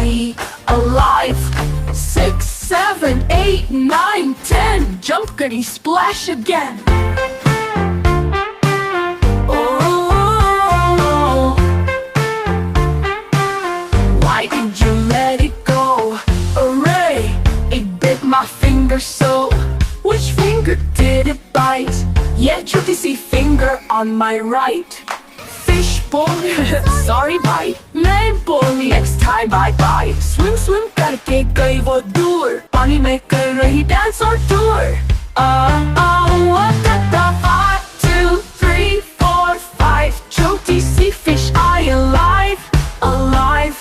stay alive. 6, 7, 8, 9, 10. Jump, goody, splash again. Oh, why did you let it go? Hooray, it bit my finger so. Which finger did it bite? Yeah, Chuty, see finger on my right. Fishbowl, sorry bye. Manbowl, next time bye bye. Swim swim करके गई वो दूर, पानी में कर रही dance और tour. What the 1, 2, 3, 4, 5. Chuty, see fish eye alive, alive.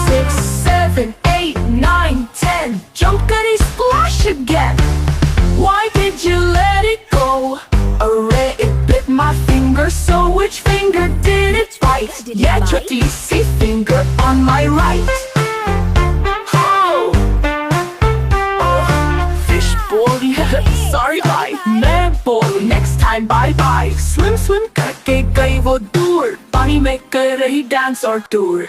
6, 7, 8, 9, 10. Jump, goody, splash again. Why did you let it go? Hooray, it bit my finger so. Which finger did it bite? Yeah, Chuty, see finger on my right. Oh, fishbowl, sorry bye. Manbowl, next time bye bye. Swim swim करके गई वो दूर, पानी में कर रही dance और tour.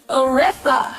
Aretha.